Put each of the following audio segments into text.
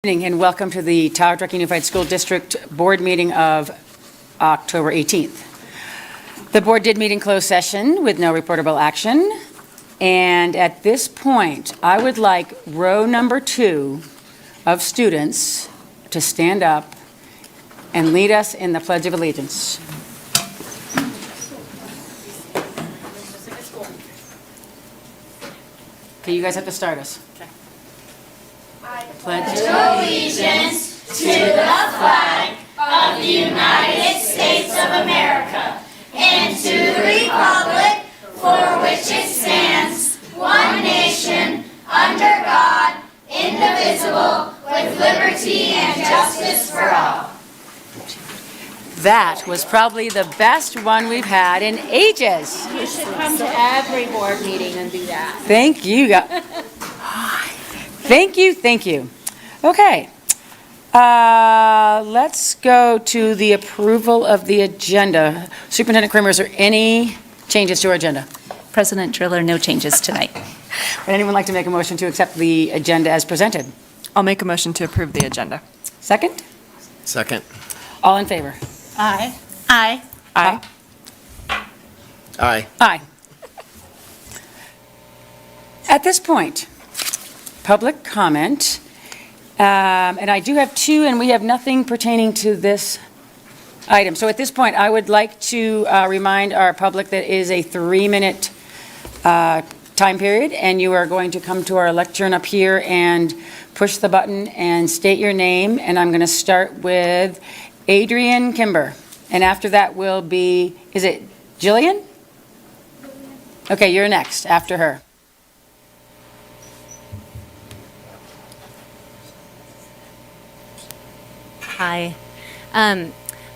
Evening and welcome to the Tahoe Truckee Unified School District Board meeting of October 18th. The board did meet in closed session with no reportable action. And at this point, I would like row number 2 of students to stand up and lead us in the Pledge of Allegiance. Okay, you guys have to start us. I pledge allegiance to the flag of the United States of America and to the republic for which it stands, one nation, under God, indivisible, with liberty and justice for all. That was probably the best one we've had in ages. You should come to every board meeting and do that. Thank you. Thank you. Okay. Let's go to the approval of the agenda. Superintendent Kramer, is there any changes to our agenda? President Driller, no changes tonight. Would anyone like to make a motion to accept the agenda as presented? I'll make a motion to approve the agenda. Second? Second. All in favor? Aye. Aye. Aye. Aye. Aye. At this point, public comment, and I do have 2, and we have nothing pertaining to this item. So at this point, I would like to remind our public that it is a 3-minute time period, and you are going to come to our lectern up here and push the button and state your name, and I'm going to start with Adrienne Kimber, and after that will be, is it Jillian? Okay, you're next, after her. Hi.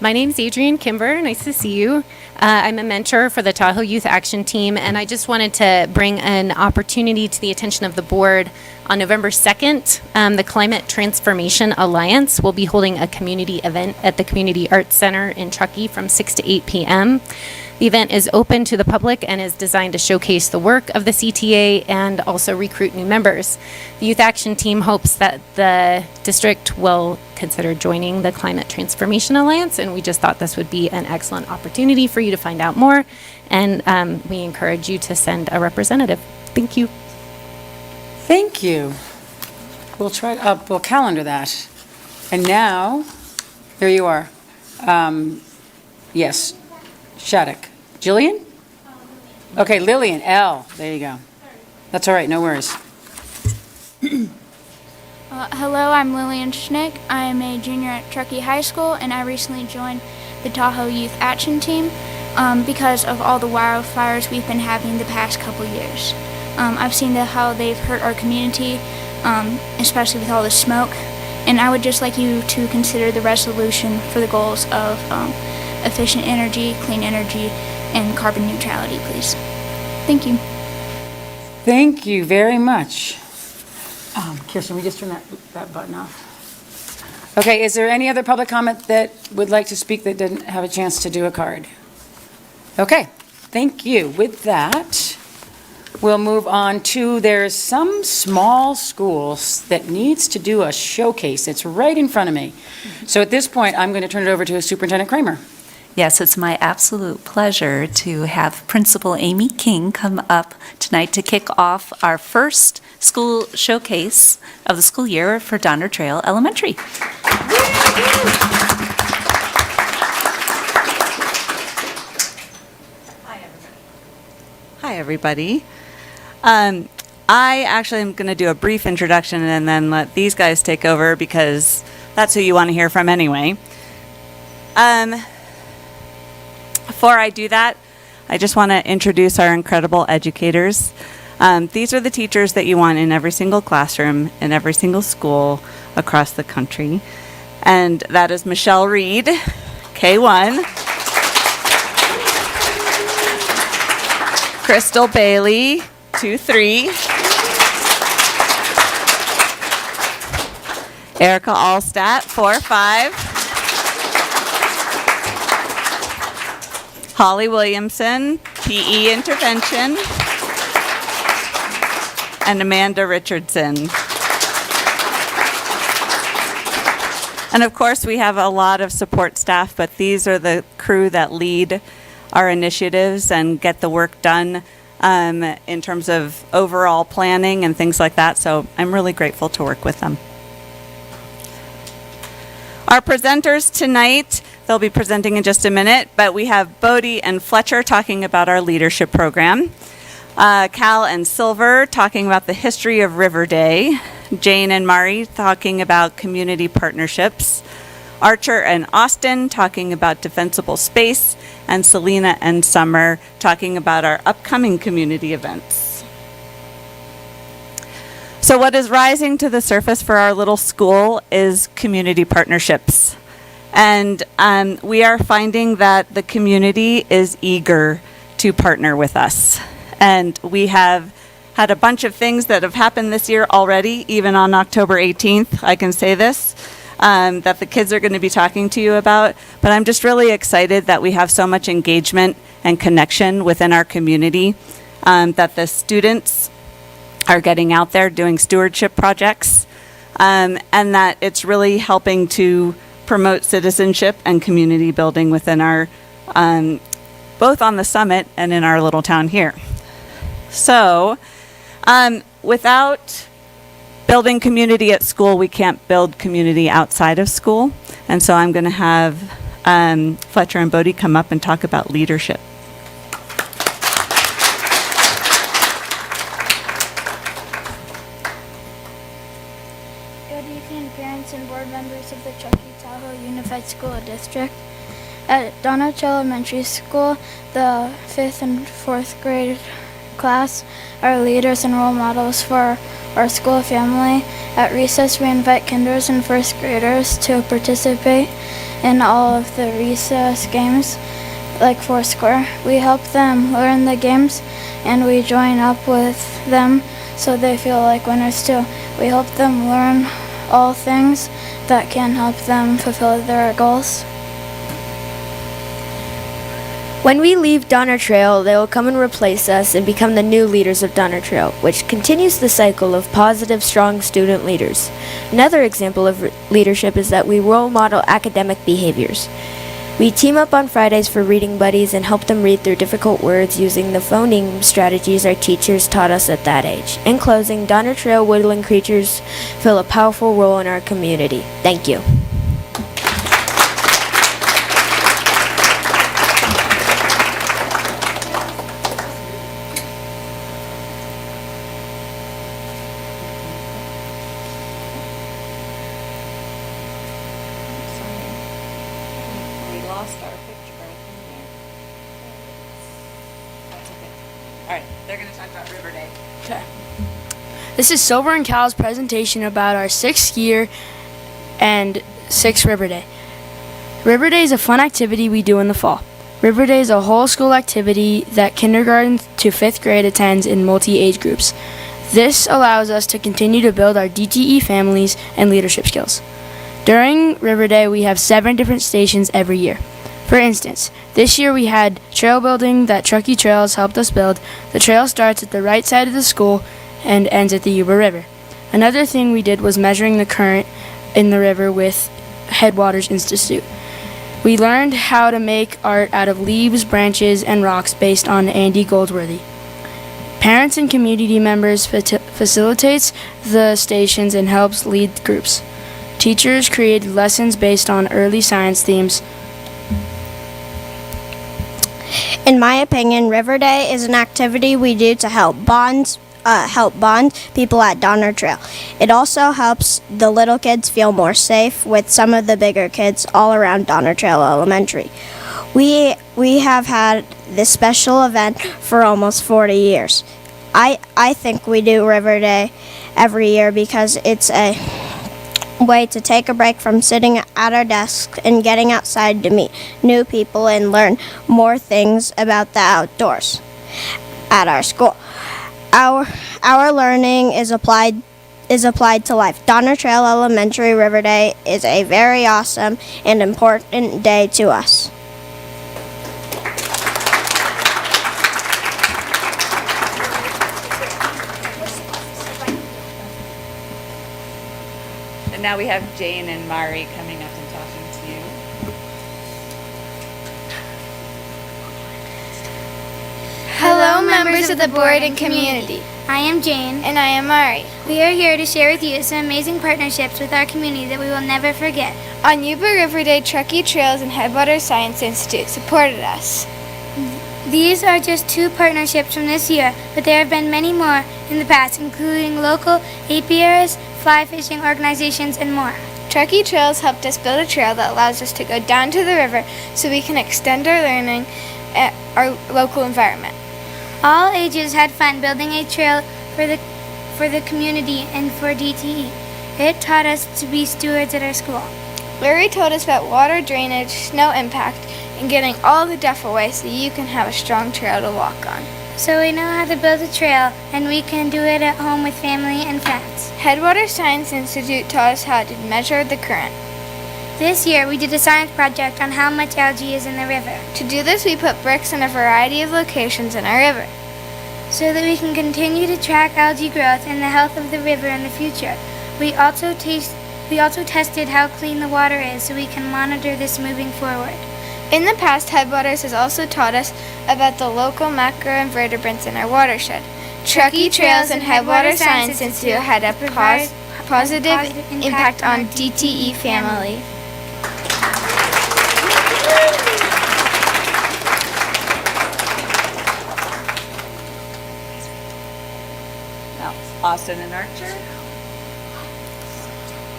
My name's Adrienne Kimber. Nice to see you. I'm a mentor for the Tahoe Youth Action Team, and I just wanted to bring an opportunity to the attention of the board. On November 2nd, the Climate Transformation Alliance will be holding a community event at the Community Arts Center in Truckee from 6 to 8 p.m. The event is open to the public and is designed to showcase the work of the CTA and also recruit new members. The Youth Action Team hopes that the district will consider joining the Climate Transformation Alliance, and we just thought this would be an excellent opportunity for you to find out more, and we encourage you to send a representative. Thank you. Thank you. We'll calendar that. And now, here you are. Yes, Shattuck. Jillian? Okay, Lillian, L. There you go. That's all right, no worries. Hello, I'm Lillian Schnick. I am a junior at Truckee High School, and I recently joined the Tahoe Youth Action Team because of all the wildfires we've been having the past couple years. I've seen how they've hurt our community, especially with all the smoke, and I would just like you to consider the resolution for the goals of efficient energy, clean energy, and carbon neutrality, please. Thank you. Thank you very much. Kirsten, we just turn that button off. Okay, is there any other public comment that would like to speak that didn't have a chance to do a card? Okay, thank you. With that, we'll move on to, there's some small schools that needs to do a showcase. It's right in front of me. So at this point, I'm going to turn it over to Superintendent Kramer. Yes, it's my absolute pleasure to have Principal Amy King come up tonight to kick off our first school showcase of the school year for Donner Trail Elementary. Hi, everybody. I actually am going to do a brief introduction and then let these guys take over because that's who you want to hear from anyway. Before I do that, I just want to introduce our incredible educators. These are the teachers that you want in every single classroom, in every single school across the country. And that is Michelle Reed, K1. Crystal Bailey, 2-3. Erica Allstat, 4-5. Holly Williamson, PE Intervention. And Amanda Richardson. And of course, we have a lot of support staff, but these are the crew that lead our initiatives and get the work done in terms of overall planning and things like that. So I'm really grateful to work with them. Our presenters tonight, they'll be presenting in just a minute, but we have Bodie and Fletcher talking about our leadership program. Cal and Silver talking about the history of River Day. Jane and Mari talking about community partnerships. Archer and Austin talking about defensible space. And Selena and Summer talking about our upcoming community events. So what is rising to the surface for our little school is community partnerships. And we are finding that the community is eager to partner with us. And we have had a bunch of things that have happened this year already, even on October 18th, I can say this, that the kids are going to be talking to you about. But I'm just really excited that we have so much engagement and connection within our community, that the students are getting out there doing stewardship projects, and that it's really helping to promote citizenship and community building within our, both on the summit and in our little town here. So, without building community at school, we can't build community outside of school. And so I'm going to have Fletcher and Bodie come up and talk about leadership. Good evening, parents and board members of the Truckee Tahoe Unified School District. At Donald Elementary School, the 5th and 4th grade class are leaders and role models for our school family. At recess, we invite kinders and first graders to participate in all of the recess games, like Foursquare. We help them learn the games, and we join up with them so they feel like winners too. We help them learn all things that can help them fulfill their goals. When we leave Donner Trail, they will come and replace us and become the new leaders of Donner Trail, which continues the cycle of positive, strong student leaders. Another example of leadership is that we role model academic behaviors. We team up on Fridays for reading buddies and help them read through difficult words using the phoneme strategies our teachers taught us at that age. In closing, Donner Trail woodland creatures fill a powerful role in our community. Thank you. This is Silver and Cal's presentation about our 6th year and 6th River Day. River Day is a fun activity we do in the fall. River Day is a whole school activity that kindergarten to 5th grade attends in multi-age groups. This allows us to continue to build our DTE families and leadership skills. During River Day, we have 7 different stations every year. For instance, this year we had trail building that Truckee Trails helped us build. The trail starts at the right side of the school and ends at the Yuba River. Another thing we did was measuring the current in the river with Headwaters Institute. We learned how to make art out of leaves, branches, and rocks based on Andy Goldsworthy. Parents and community members facilitates the stations and helps lead groups. Teachers created lessons based on early science themes. In my opinion, River Day is an activity we do to help bond people at Donner Trail. It also helps the little kids feel more safe with some of the bigger kids all around Donner Trail Elementary. We have had this special event for almost 40 years. I think we do River Day every year because it's a way to take a break from sitting at our desk and getting outside to meet new people and learn more things about the outdoors at our school. Our learning is applied to life. Donner Trail Elementary River Day is a very awesome and important day to us. And now we have Jane and Mari coming up and talking to you. Hello, members of the board and community. I am Jane. And I am Mari. We are here to share with you some amazing partnerships with our community that we will never forget. On Yuba River Day, Truckee Trails and Headwaters Science Institute supported us. These are just 2 partnerships from this year, but there have been many more in the past, including local apiaries, fly fishing organizations, and more. Truckee Trails helped us build a trail that allows us to go down to the river so we can extend our learning at our local environment. All ages had fun building a trail for the community and for DTE. It taught us to be stewards at our school. Larry told us about water drainage, snow impact, and getting all the duff away so you can have a strong trail to walk on. So we know how to build a trail, and we can do it at home with family and friends. Headwaters Science Institute taught us how to measure the current. This year, we did a science project on how much algae is in the river, To do this, we put bricks in a variety of locations in our river. so that we can continue to track algae growth and the health of the river in the future. We also tested how clean the water is, so we can monitor this moving forward. In the past, Headwaters has also taught us about the local macroinvertebrates in our watershed. Truckee Trails and Headwaters Science Institute had a positive impact on DTE family. Now, Austin and Archer.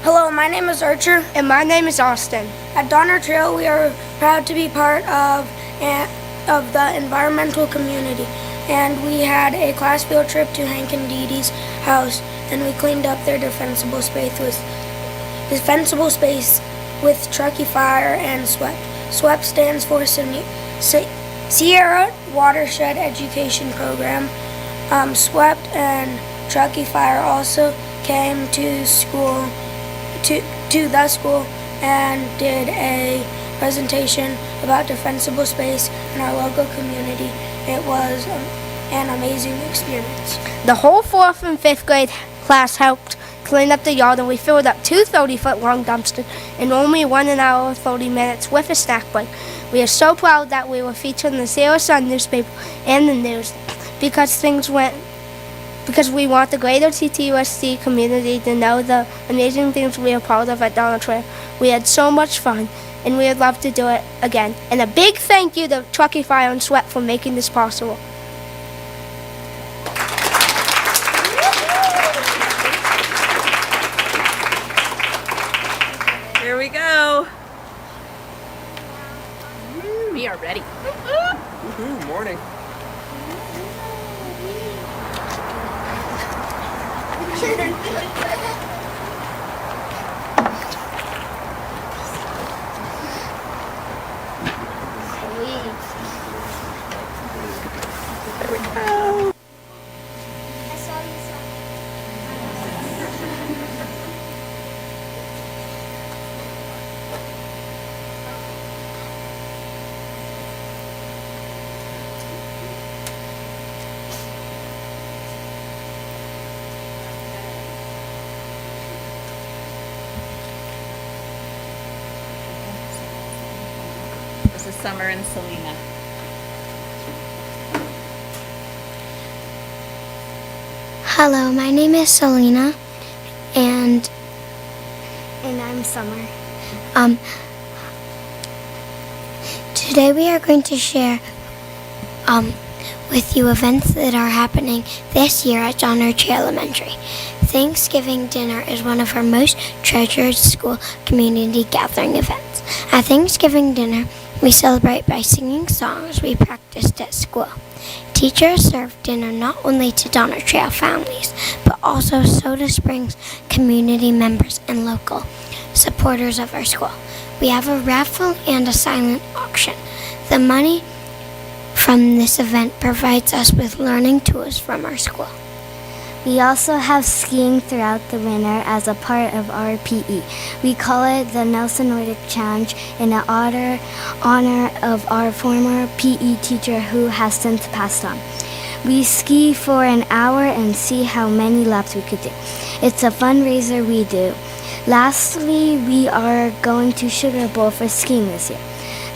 Hello, my name is Archer. And my name is Austin. At Donner Trail, we are proud to be part of the environmental community. And we had a class field trip to Hank and Dee Dee's house, and we cleaned up their defensible space with Truckee Fire and SWEP. SWEP stands for Sierra Watershed Education Program. SWEP and Truckee Fire also came to school, to the school, and did a presentation about defensible space in our local community. It was an amazing experience. The whole 4th and 5th grade class helped clean up the yard, and we filled up 2 30-foot long dumpsters in only 1 hour and 30 minutes with a snack break. We are so proud that we were featured in the Sierra Sun newspaper and the news because we want the greater TTUSD community to know the amazing things we are part of at Donner Trail. We had so much fun, and we would love to do it again. And a big thank you to Truckee Fire and SWEP for making this possible. Here we go. We are ready. Morning. This is Summer and Selena. Hello, my name is Selena, and I'm Summer. Today we are going to share with you events that are happening this year at Donner Trail Elementary. Thanksgiving dinner is one of our most treasured school community gathering events. At Thanksgiving dinner, we celebrate by singing songs we practiced at school. Teachers serve dinner not only to Donner Trail families, but also Soda Springs community members and local supporters of our school. We have a raffle and a silent auction. The money from this event provides us with learning tools from our school. We also have skiing throughout the winter as a part of our PE. We call it the Nelson Nordic Challenge in honor of our former PE teacher who has since passed on. We ski for an hour and see how many laps we could do. It's a fundraiser we do Lastly, we are going to Sugar Bowl for skiing this year.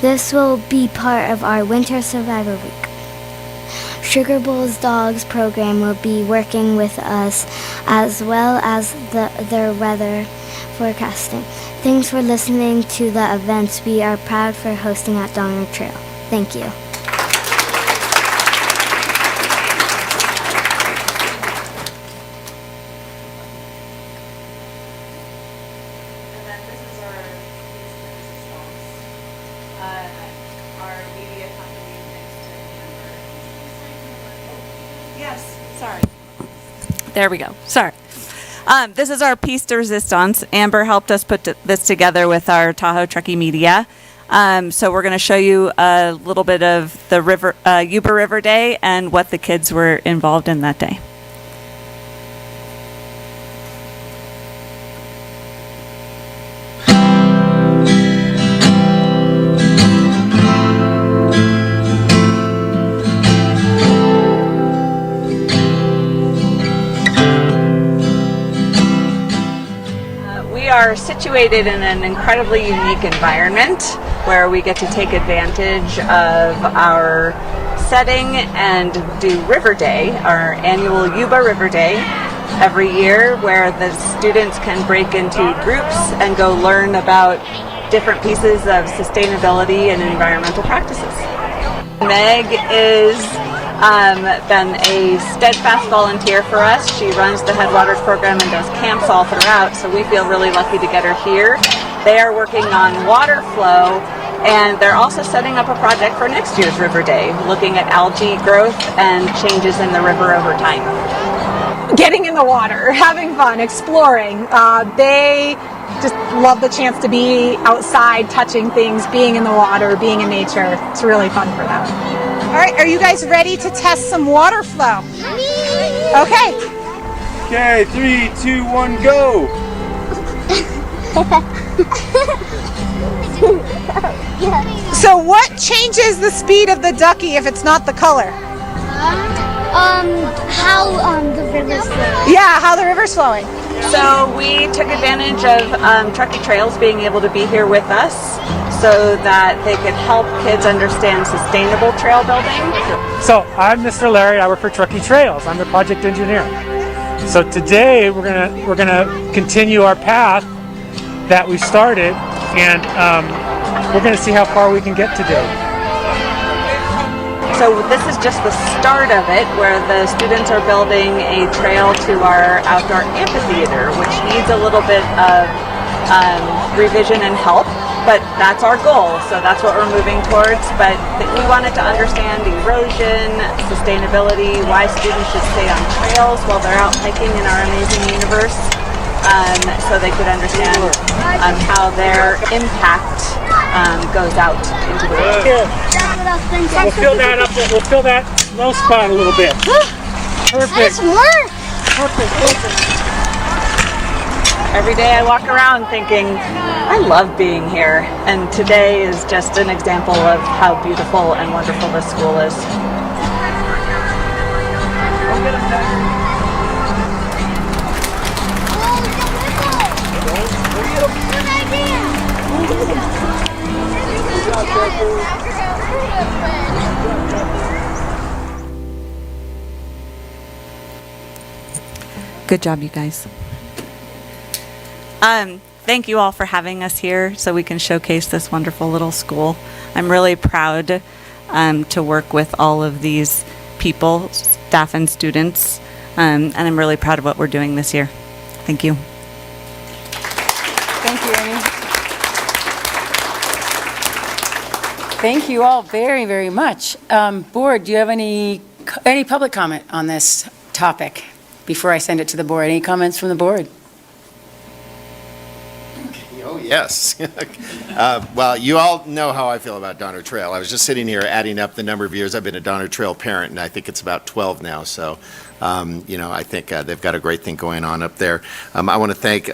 This will be part of our Winter Survivor Week. Sugar Bowl's Dogs program will be working with us as well as their weather forecasting. Thanks for listening to the events we are proud for hosting at Donner Trail. Thank you. There we go. Sorry. This is our piece de resistance. Amber helped us put this together with our Tahoe Truckee media. So we're going to show you a little bit of the Yuba River Day and what the kids were involved in that day. We are situated in an incredibly unique environment where we get to take advantage of our setting and do River Day, our annual Yuba River Day, every year, where the students can break into groups and go learn about different pieces of sustainability and environmental practices. Meg is been a steadfast volunteer for us. She runs the Headwaters program and does camps all throughout, so we feel really lucky to get her here. They are working on water flow, and they're also setting up a project for next year's River Day, looking at algae growth and changes in the river over time. Getting in the water, having fun, exploring. They just love the chance to be outside, touching things, being in the water, being in nature. It's really fun for them. All right, are you guys ready to test some water flow? Okay. Okay, 3, 2, 1, go! So what changes the speed of the ducky if it's not the color? How the river's flowing. Yeah, how the river's flowing. So we took advantage of Truckee Trails being able to be here with us so that they could help kids understand sustainable trail building. So I'm Mr. Larry. I work for Truckee Trails. I'm the project engineer. So today we're gonna continue our path that we started, and we're gonna see how far we can get today. So this is just the start of it, where the students are building a trail to our outdoor amphitheater, which needs a little bit of revision and help, but that's our goal, so that's what we're moving towards. But we wanted to understand erosion, sustainability, why students should stay on trails while they're out hiking in our amazing universe, so they could understand how their impact goes out into the world. We'll fill that up. We'll fill that low spot a little bit. Perfect. Perfect. Every day I walk around thinking, I love being here, and today is just an example of how beautiful and wonderful this school is. Good job, you guys. Thank you all for having us here so we can showcase this wonderful little school. I'm really proud to work with all of these people, staff and students, and I'm really proud of what we're doing this year. Thank you. Thank you, Amy. Thank you all very, very much. Board, do you have any public comment on this topic before I send it to the board? Any comments from the board? Oh, yes. Well, you all know how I feel about Donner Trail. I was just sitting here adding up the number of years I've been a Donner Trail parent, and I think it's about 12 now. So, I think they've got a great thing going on up there. I want to thank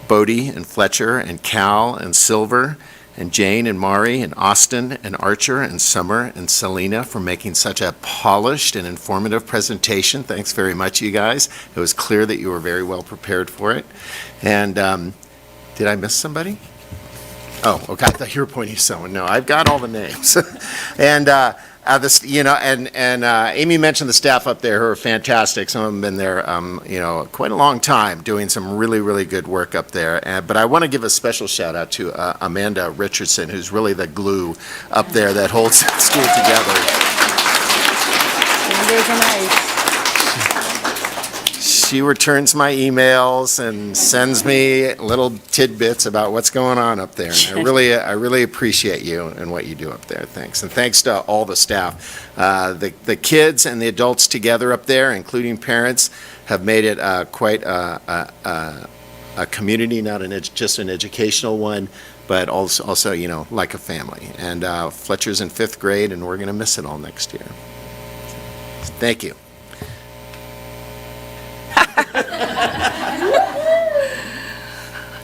Bodie and Fletcher and Cal and Silver and Jane and Mari and Austin and Archer and Summer and Selena for making such a polished and informative presentation. Thanks very much, you guys. It was clear that you were very well prepared for it. And did I miss somebody? Oh, okay. I thought you were pointing to someone. No, I've got all the names. And this, Amy mentioned the staff up there who are fantastic. Some of them have been there, quite a long time, doing some really, really good work up there. But I want to give a special shout out to Amanda Richardson, who's really the glue up there that holds the school together. She returns my emails and sends me little tidbits about what's going on up there. And I really appreciate you and what you do up there. Thanks. And thanks to all the staff. The kids and the adults together up there, including parents, have made it quite a community, not just an educational one, but also like a family. And Fletcher's in 5th grade, and we're going to miss it all next year. Thank you.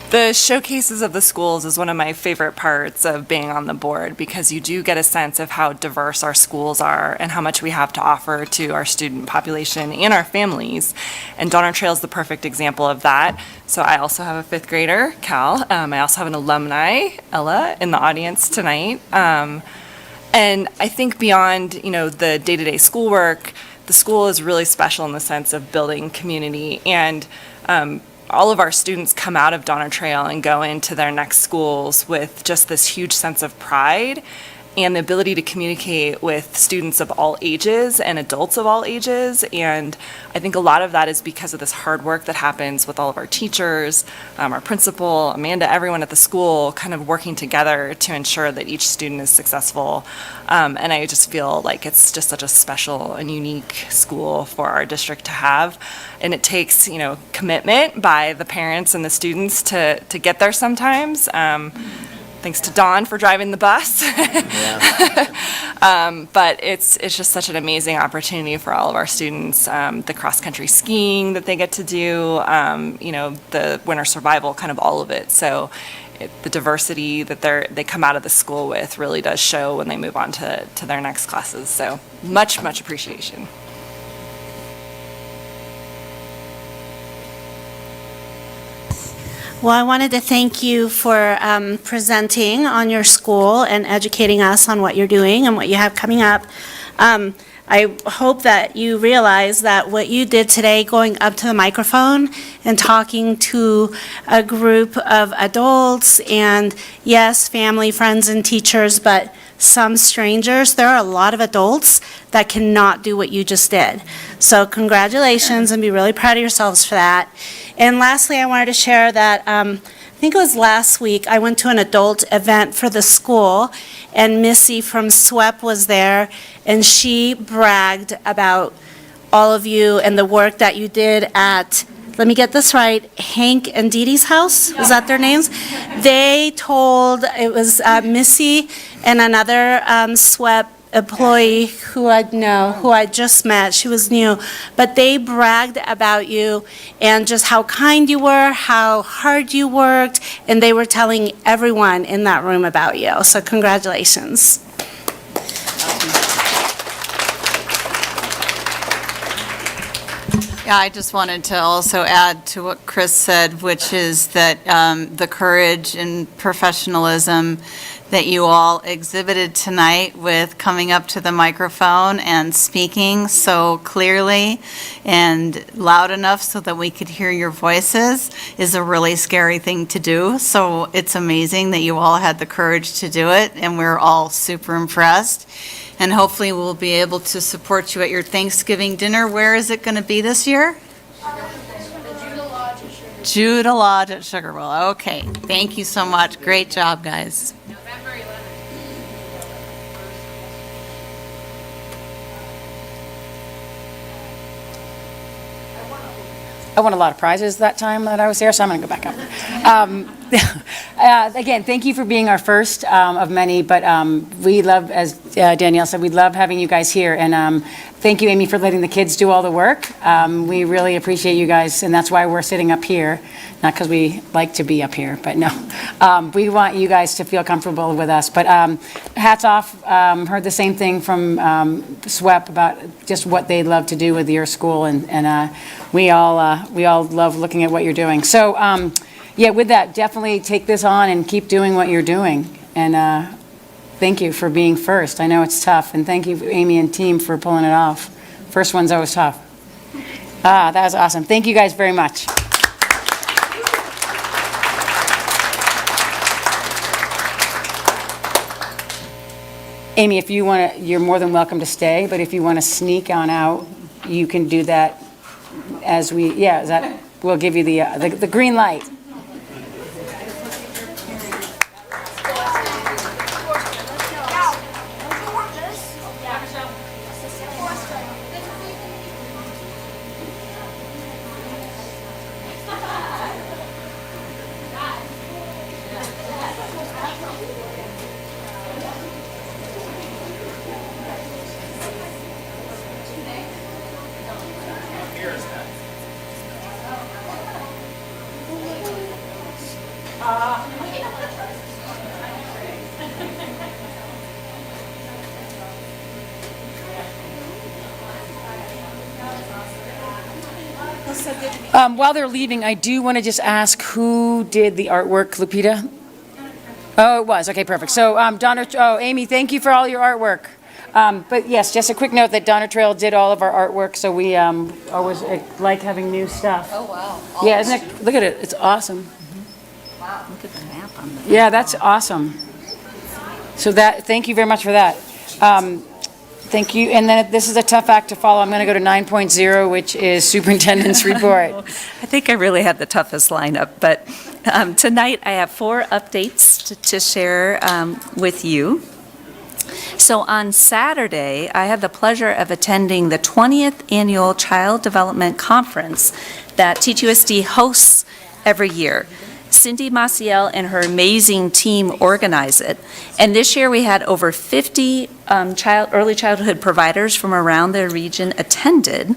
The showcases of the schools is one of my favorite parts of being on the board, because you do get a sense of how diverse our schools are and how much we have to offer to our student population and our families. And Donner Trail is the perfect example of that. So I also have a 5th grader, Cal. I also have an alumni, Ella, in the audience tonight. And I think beyond, the day-to-day schoolwork, the school is really special in the sense of building community. And all of our students come out of Donner Trail and go into their next schools with just this huge sense of pride and the ability to communicate with students of all ages and adults of all ages. And I think a lot of that is because of this hard work that happens with all of our teachers, our principal, Amanda, everyone at the school kind of working together to ensure that each student is successful. And I just feel like it's just such a special and unique school for our district to have. And it takes, commitment by the parents and the students to get there sometimes. Thanks to Dawn for driving the bus. But it's just such an amazing opportunity for all of our students. The cross-country skiing that they get to do, the winter survival, kind of all of it. So the diversity that they come out of the school with really does show when they move on to their next classes. So much, much appreciation. Well, I wanted to thank you for presenting on your school and educating us on what you're doing and what you have coming up. I hope that you realize that what you did today, going up to the microphone and talking to a group of adults and, yes, family, friends, and teachers, but some strangers, there are a lot of adults that cannot do what you just did. So congratulations, and be really proud of yourselves for that. And lastly, I wanted to share that I think it was last week, I went to an adult event for the school, and Missy from SWEP was there, and she bragged about all of you and the work that you did at, let me get this right, Hank and Dee Dee's house? Is that their names? They told, it was Missy and another SWEP employee who I just met. She was new. But they bragged about you and just how kind you were, how hard you worked, and they were telling everyone in that room about you. So congratulations. Yeah, I just wanted to also add to what Chris said, which is that the courage and professionalism that you all exhibited tonight with coming up to the microphone and speaking so clearly and loud enough so that we could hear your voices is a really scary thing to do. So it's amazing that you all had the courage to do it, and we're all super impressed. And hopefully we'll be able to support you at your Thanksgiving dinner. Where is it going to be this year? Judah Lodge at Sugarwell. Okay, thank you so much. Great job, guys. I won a lot of prizes that time that I was there, so I'm going to go back up. Again, thank you for being our first of many, but we love, as Danielle said, we love having you guys here. And thank you, Amy, for letting the kids do all the work. We really appreciate you guys, and that's why we're sitting up here. Not because we like to be up here, but no. We want you guys to feel comfortable with us. But hats off, heard the same thing from SWEP about just what they love to do with your school, and we all love looking at what you're doing. So, yeah, with that, definitely take this on and keep doing what you're doing. And thank you for being first. I know it's tough, and thank you, Amy and team, for pulling it off. First one's always tough. That was awesome. Thank you guys very much. Amy, if you want to, you're more than welcome to stay, but if you want to sneak on out, you can do that as we, yeah, is that, we'll give you the green light. While they're leaving, I do want to just ask who did the artwork, Lupita? Oh, it was. Okay, perfect. So, Amy, thank you for all your artwork. But yes, just a quick note that Donner Trail did all of our artwork, so we always like having new stuff. Oh, wow. Yeah, isn't it? Look at it. It's awesome. Mm-hmm. Wow. Look at the map on the Yeah, that's awesome. So thank you very much for that. Thank you. And then this is a tough act to follow. I'm going to go to 9.0, which is superintendent's report. I think I really had the toughest lineup, but tonight I have 4 updates to share with you. So on Saturday, I had the pleasure of attending the 20th Annual Child Development Conference that TTUSD hosts every year. Cindy Maciel and her amazing team organize it. And this year we had over 50 early childhood providers from around the region attended.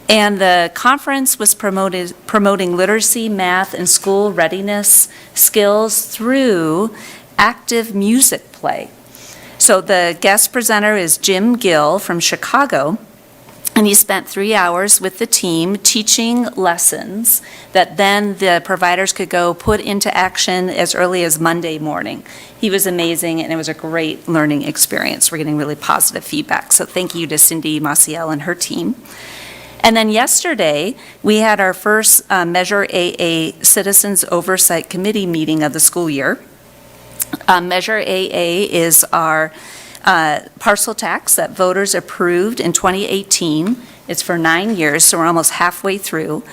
And the conference was promoting literacy, math, and school readiness skills through active music play. So the guest presenter is Jim Gill from Chicago. And he spent 3 hours with the team teaching lessons that then the providers could go put into action as early as Monday morning. He was amazing, and it was a great learning experience. We're getting really positive feedback. So thank you to Cindy Maciel and her team. And then yesterday, we had our first Measure AA Citizens Oversight Committee meeting of the school year. Measure AA is our parcel tax that voters approved in 2018. It's for 9 years, so we're almost halfway through.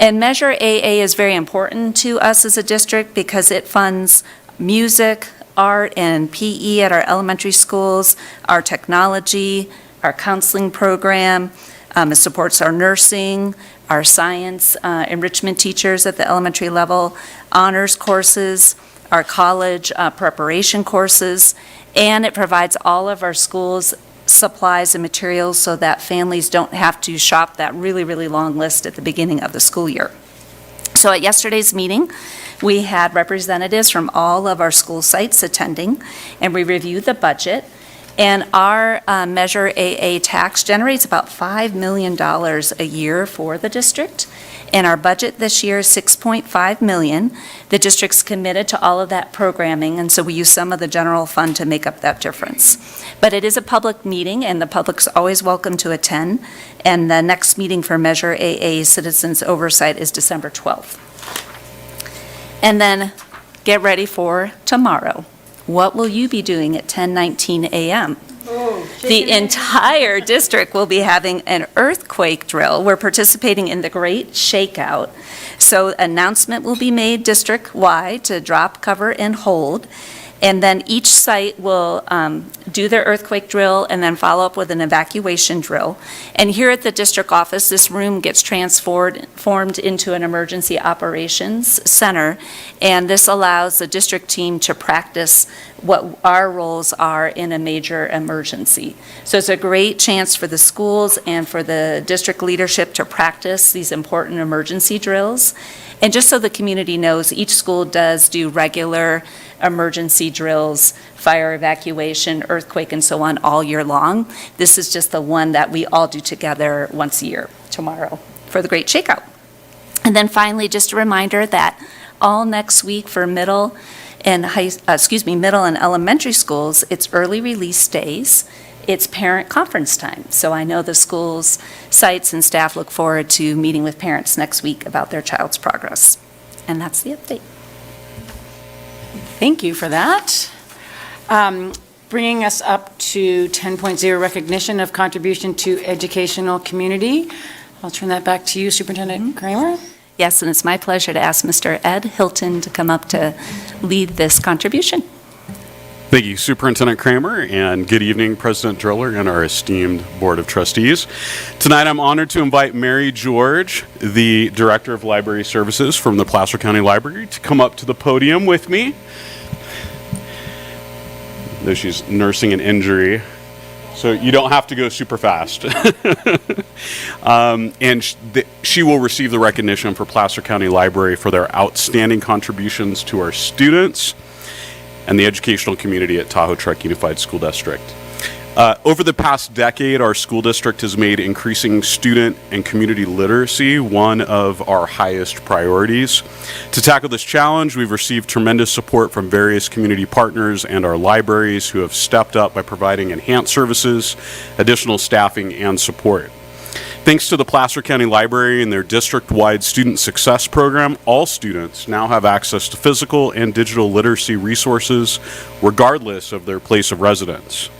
And Measure AA is very important to us as a district because it funds music, art, and PE at our elementary schools, our technology, our counseling program. It supports our nursing, our science enrichment teachers at the elementary level, honors courses, our college preparation courses, and it provides all of our schools supplies and materials so that families don't have to shop that really, really long list at the beginning of the school year. So at yesterday's meeting, we had representatives from all of our school sites attending, and we reviewed the budget. And our Measure AA tax generates about $5 million a year for the district. And our budget this year is $6.5 million. The district's committed to all of that programming, and so we use some of the general fund to make up that difference. But it is a public meeting, and the public's always welcome to attend. And the next meeting for Measure AA Citizens Oversight is December 12th. And then get ready for tomorrow. What will you be doing at 10:19 a.m.? The entire district will be having an earthquake drill. We're participating in the Great Shakeout. So announcement will be made district-wide to drop, cover, and hold. And then each site will do their earthquake drill and then follow up with an evacuation drill. And here at the district office, this room gets formed into an emergency operations center. And this allows the district team to practice what our roles are in a major emergency. So it's a great chance for the schools and for the district leadership to practice these important emergency drills. And just so the community knows, each school does do regular emergency drills, fire evacuation, earthquake, and so on all year long. This is just the one that we all do together once a year, tomorrow, for the Great Shakeout. And then finally, just a reminder that all next week for middle and elementary schools, it's early release days. It's parent conference time. So I know the schools, sites, and staff look forward to meeting with parents next week about their child's progress. And that's the update. Thank you for that. Bringing us up to 10.0, recognition of contribution to educational community. I'll turn that back to you, Superintendent Kramer. Yes, and it's my pleasure to ask Mr. Ed Hilton to come up to lead this contribution. Thank you, Superintendent Kramer, and good evening, President Driller and our esteemed Board of Trustees. Tonight, I'm honored to invite Mary George, the Director of Library Services from the Placer County Library, to come up to the podium with me. Though she's nursing an injury, so you don't have to go super fast. And she will receive the recognition for Placer County Library for their outstanding contributions to our students and the educational community at Tahoe Truckee Unified School District. Over the past decade, our school district has made increasing student and community literacy one of our highest priorities. To tackle this challenge, we've received tremendous support from various community partners and our libraries who have stepped up by providing enhanced services, additional staffing, and support. Thanks to the Placer County Library and their district-wide student success program, all students now have access to physical and digital literacy resources regardless of their place of residence.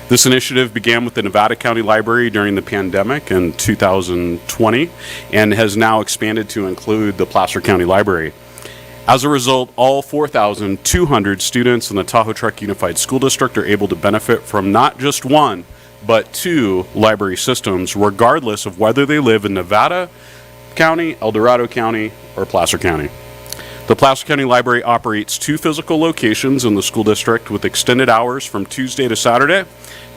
This initiative began with the Nevada County Library during the pandemic in 2020 and has now expanded to include the Placer County Library. As a result, all 4,200 students in the Tahoe Truckee Unified School District are able to benefit from not just one, but two library systems, regardless of whether they live in Nevada County, El Dorado County, or Placer County. The Placer County Library operates two physical locations in the school district with extended hours from Tuesday to Saturday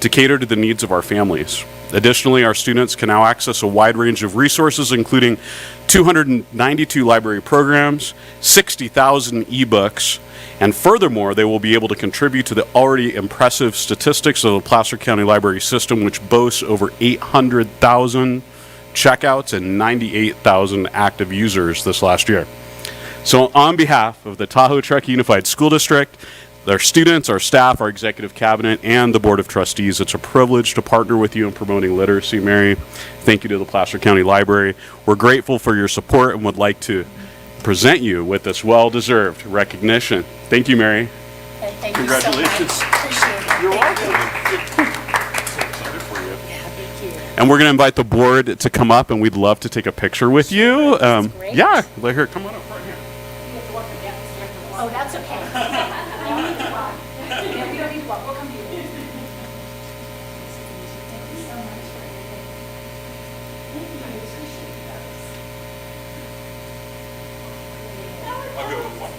to cater to the needs of our families. Additionally, our students can now access a wide range of resources, including 292 library programs, 60,000 ebooks, and furthermore, they will be able to contribute to the already impressive statistics of the Placer County Library system, which boasts over 800,000 checkouts and 98,000 active users this last year. So on behalf of the Tahoe Truckee Unified School District, our students, our staff, our executive cabinet, and the Board of Trustees, it's a privilege to partner with you in promoting literacy, Mary. Thank you to the Placer County Library. We're grateful for your support and would like to present you with this well-deserved recognition. Thank you, Mary. Thank Congratulations. You so much. Appreciate it. You're Thank welcome. You. Thank you. And we're going to invite the board to come up, and we'd love to take a picture with you. Yeah, let her come on up right here. Oh, that's okay. You don't need to walk. You don't need to walk. We'll come to you. Thank you so much for everything. Thank you. I appreciate that. I'll go with one.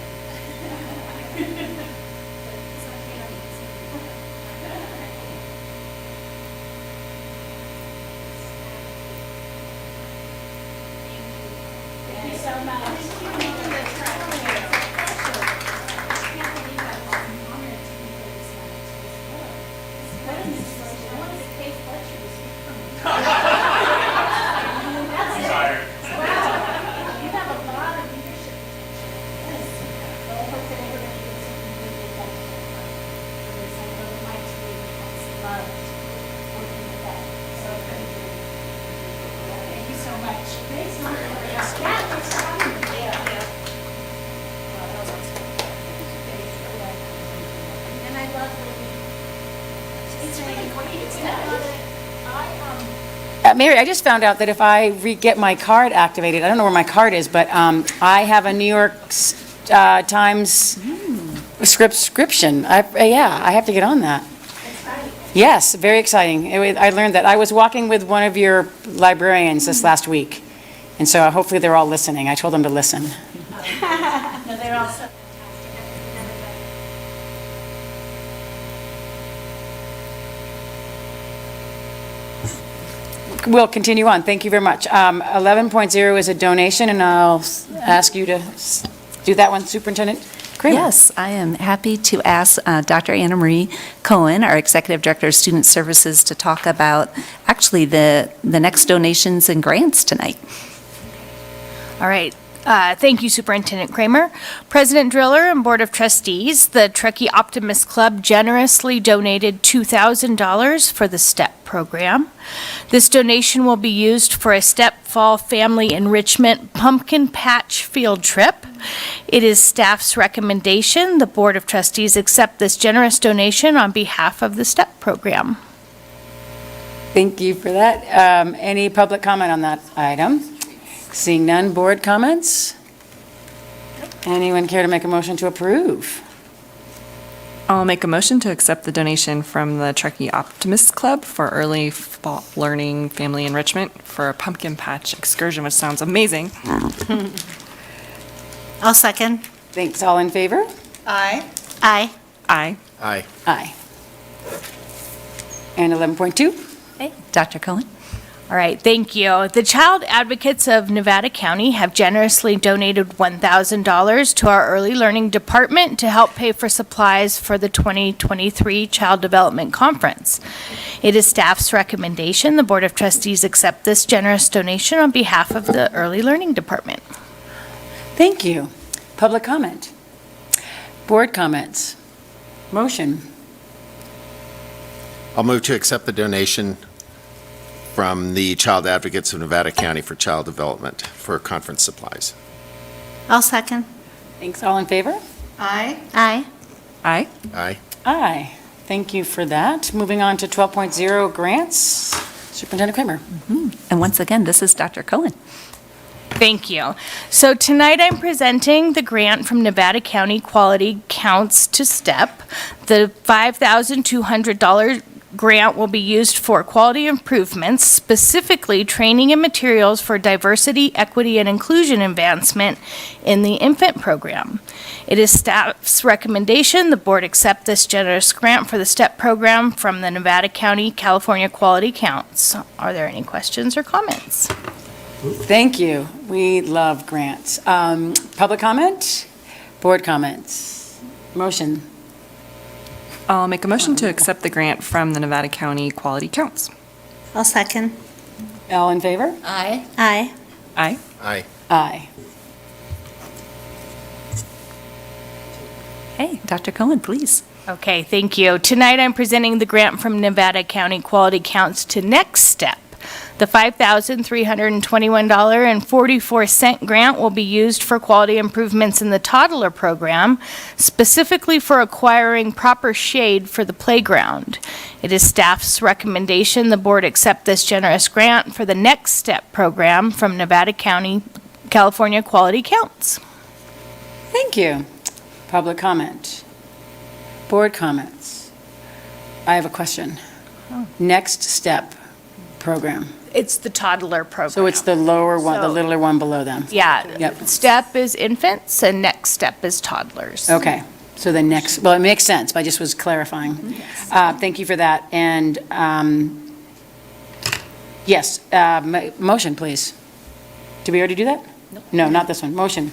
Thank you so much. Mary, I just found out that if I get my card activated, I don't know where my card is, but I have a New York Times Subscription. Yeah, I have to get on that. Yes, very exciting. I learned that. I was walking with one of your librarians this last week, and so hopefully they're all listening. I told them to listen. No, they're also. We'll continue on. Thank you very much. 11.0 is a donation, and I'll ask you to do that one, Superintendent Kramer. Yes, I am happy to ask Dr. Anna Marie Cohen, our Executive Director of Student Services, to talk about actually the next donations and grants tonight. All right. Thank you, Superintendent Kramer. President Driller and Board of Trustees, the Truckee Optimist Club generously donated $2,000 for the STEP program. This donation will be used for a STEP Fall Family Enrichment Pumpkin Patch Field Trip. It is staff's recommendation the Board of Trustees accept this generous donation on behalf of the STEP program. Thank you for that. Any public comment on that item? Seeing none, board comments? Anyone care to make a motion to approve? I'll make a motion to accept the donation from the Truckee Optimist Club for early fall learning family enrichment for a pumpkin patch excursion, which sounds amazing. I'll second. Thanks. All in favor? Aye. Aye. Aye. Aye. Aye. And 11.2? Okay, Dr. Cohen. All right, thank you. The Child Advocates of Nevada County have generously donated $1,000 to our Early Learning Department to help pay for supplies for the 2023 Child Development Conference. It is staff's recommendation the Board of Trustees accept this generous donation on behalf of the Early Learning Department. Thank you. Public comment? Board comments? Motion? I'll move to accept the donation from the Child Advocates of Nevada County for Child Development for conference supplies. I'll second. Thanks. All in favor? Aye. Aye. Aye. Aye. Aye. Thank you for that. Moving on to 12.0 grants. Superintendent Kramer. And once again, this is Dr. Cohen. Thank you. So tonight I'm presenting the grant from Nevada County Quality Counts to STEP. The $5,200 grant will be used for quality improvements, specifically training and materials for diversity, equity, and inclusion advancement in the infant program. It is staff's recommendation the board accept this generous grant for the STEP program from the Nevada County California Quality Counts. Are there any questions or comments? Thank you. We love grants. Public comment? Board comments? Motion? I'll make a motion to accept the grant from the Nevada County Quality Counts. I'll second. All in favor? Aye. Aye. Aye. Aye. Aye. Hey, Dr. Cohen, please. Okay, thank you. Tonight I'm presenting the grant from Nevada County Quality Counts to Next Step. The $5,321.44 grant will be used for quality improvements in the toddler program, specifically for acquiring proper shade for the playground. It is staff's recommendation the board accept this generous grant for the Next Step program from Nevada County, California Quality Counts. Thank you. Public comment? Board comments? I have a question. Next Step program. It's the toddler program. So it's the lower one, the littler one below them? Yeah. Yep. Step is infants and Next Step is toddlers. Okay. So the next, well, it makes sense, but I just was clarifying. Thank you for that. And, yes, motion, please. Did we already do that? No, not this one. Motion.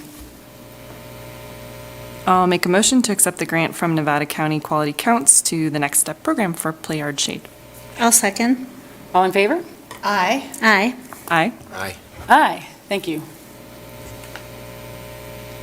I'll make a motion to accept the grant from Nevada County Quality Counts to the Next Step program for play yard shade. I'll second. All in favor? Aye. Aye. Aye. Aye. Aye. Thank you.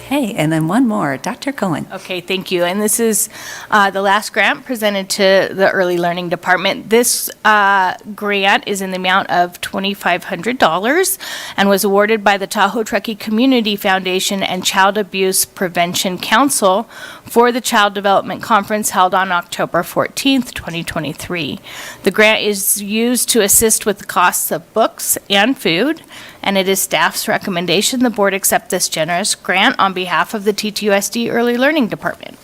Okay, and then one more, Dr. Cohen. Okay, thank you. And this is the last grant presented to the Early Learning Department. This grant is in the amount of $2,500 and was awarded by the Tahoe Truckee Community Foundation and Child Abuse Prevention Council for the Child Development Conference held on October 14th, 2023. The grant is used to assist with the costs of books and food, and it is staff's recommendation the board accept this generous grant on behalf of the TTUSD Early Learning Department.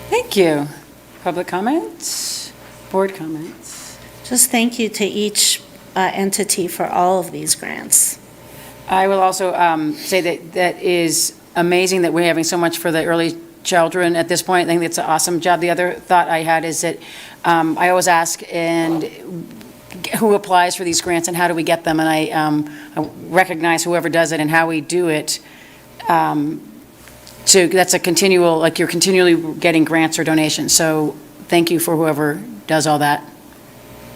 Thank you. Public comments? Board comments? Just thank you to each entity for all of these grants. I will also say that is amazing that we're having so much for the early children at this point. I think it's an awesome job. The other thought I had is that I always ask, and who applies for these grants and how do we get them? And I recognize whoever does it and how we do it. That's a continual, like you're continually getting grants or donations. So thank you for whoever does all that.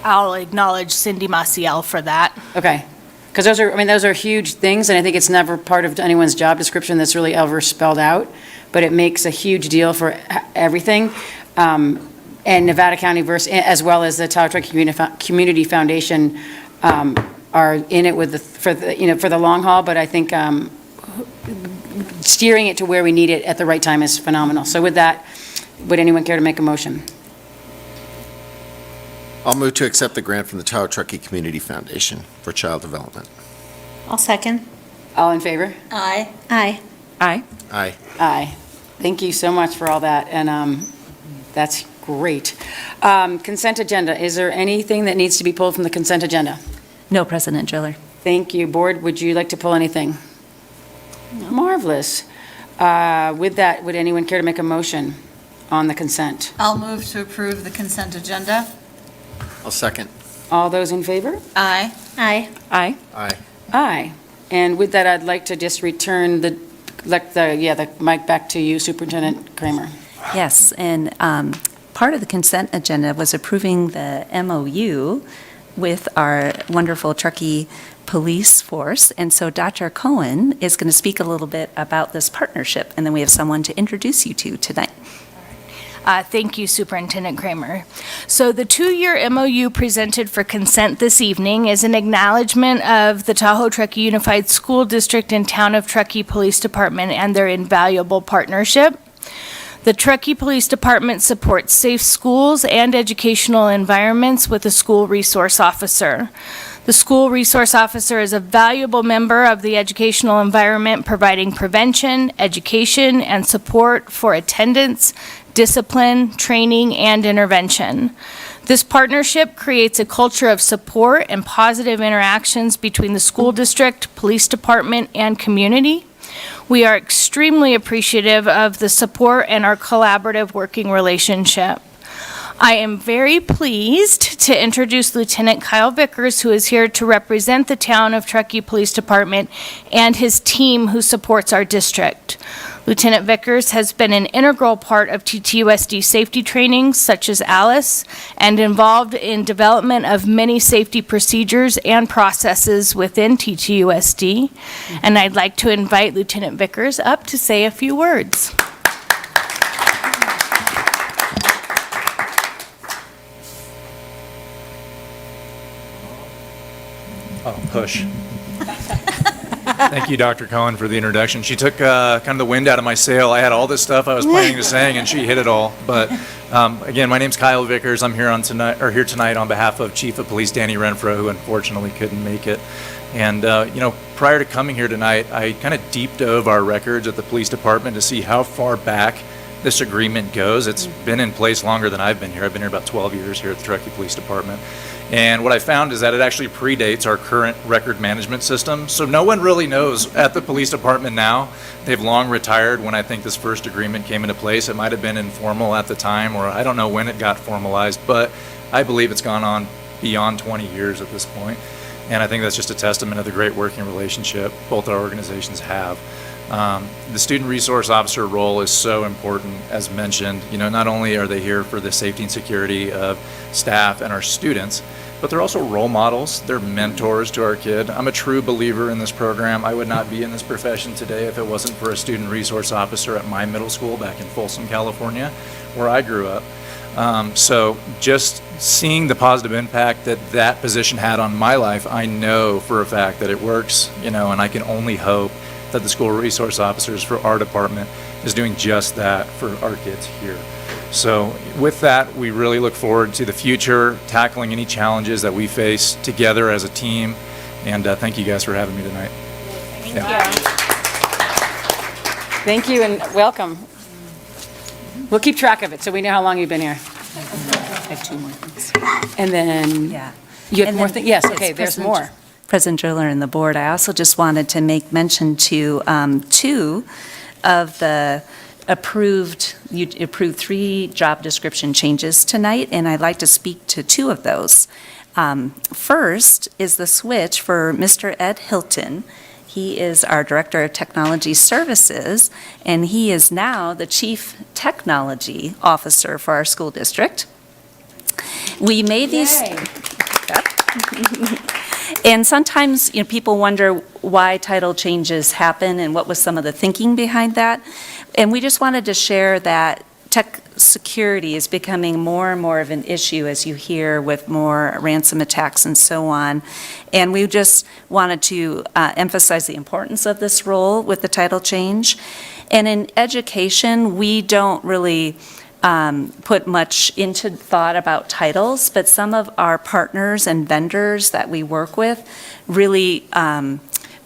I'll acknowledge Cindy Maciel for that. Okay. Because those are huge things, and I think it's never part of anyone's job description that's really ever spelled out, but it makes a huge deal for everything. And Nevada County as well as the Tahoe Truckee Community Foundation are in it for the long haul, but I think steering it to where we need it at the right time is phenomenal. So with that, would anyone care to make a motion? I'll move to accept the grant from the Tahoe Truckee Community Foundation for child development. I'll second. All in favor? Aye. Aye. Aye. Aye. Aye. Thank you so much for all that, and that's great. Consent agenda, is there anything that needs to be pulled from the consent agenda? No, President Driller. Thank you. Board, would you like to pull anything? No. Marvelous. With that, would anyone care to make a motion on the consent? I'll move to approve the consent agenda. I'll second. All those in favor? Aye. Aye. Aye. Aye. Aye. And with that, I'd like to just return the mic back to you, Superintendent Kramer. Yes, and part of the consent agenda was approving the MOU with our wonderful Truckee police force. And so Dr. Cohen is going to speak a little bit about this partnership, and then we have someone to introduce you to tonight. Thank you, Superintendent Kramer. So the 2-year MOU presented for consent this evening is an acknowledgement of the Tahoe Truckee Unified School District and Town of Truckee Police Department and their invaluable partnership. The Truckee Police Department supports safe schools and educational environments with a school resource officer. The school resource officer is a valuable member of the educational environment, providing prevention, education, and support for attendance, discipline, training, and intervention. This partnership creates a culture of support and positive interactions between the school district, police department, and community. We are extremely appreciative of the support and our collaborative working relationship. I am very pleased to introduce Lieutenant Kyle Vickers, who is here to represent the Town of Truckee Police Department and his team who supports our district. Lieutenant Vickers has been an integral part of TTUSD safety trainings such as ALICE and involved in development of many safety procedures and processes within TTUSD. And I'd like to invite Lieutenant Vickers up to say a few words. Oh, push. Thank you, Dr. Cohen, for the introduction. She took kind of the wind out of my sail. I had all this stuff I was planning to say, and she hit it all. But again, my name's Kyle Vickers. I'm here here tonight on behalf of Chief of Police Danny Renfro, who unfortunately couldn't make it. And prior to coming here tonight, I kind of deep dove our records at the police department to see how far back this agreement goes. It's been in place longer than I've been here. I've been here about 12 years here at the Truckee Police Department. And what I found is that it actually predates our current record management system. So no one really knows at the police department now. They've long retired when I think this first agreement came into place. It might have been informal at the time, or I don't know when it got formalized, but I believe it's gone on beyond 20 years at this point. And I think that's just a testament of the great working relationship both our organizations have. The student resource officer role is so important, as mentioned. Not only are they here for the safety and security of staff and our students, but they're also role models. They're mentors to our kid. I'm a true believer in this program. I would not be in this profession today if it wasn't for a student resource officer at my middle school back in Folsom, California, where I grew up. So just seeing the positive impact that position had on my life, I know for a fact that it works, and I can only hope that the school resource officers for our department is doing just that for our kids here. So with that, we really look forward to the future, tackling any challenges that we face together as a team. And thank you guys for having me tonight. Thank you and welcome. We'll keep track of it, so we know how long you've been here. I have 2 more things. And then, Yeah. you have And more then- things? Yes, yes, okay, there's President- more. President Driller and the board, I also just wanted to make mention to 2 of the you approved 3 job description changes tonight, and I'd like to speak to 2 of those. First is the switch for Mr. Ed Hilton. He is our Director of Technology Services, and he is now the Chief Technology Officer for our school district. We made these... And sometimes, people wonder why title changes happen and what was some of the thinking behind that. And we just wanted to share that tech security is becoming more and more of an issue, as you hear, with more ransom attacks and so on. And we just wanted to emphasize the importance of this role with the title change. And in education, we don't really put much into thought about titles, but some of our partners and vendors that we work with really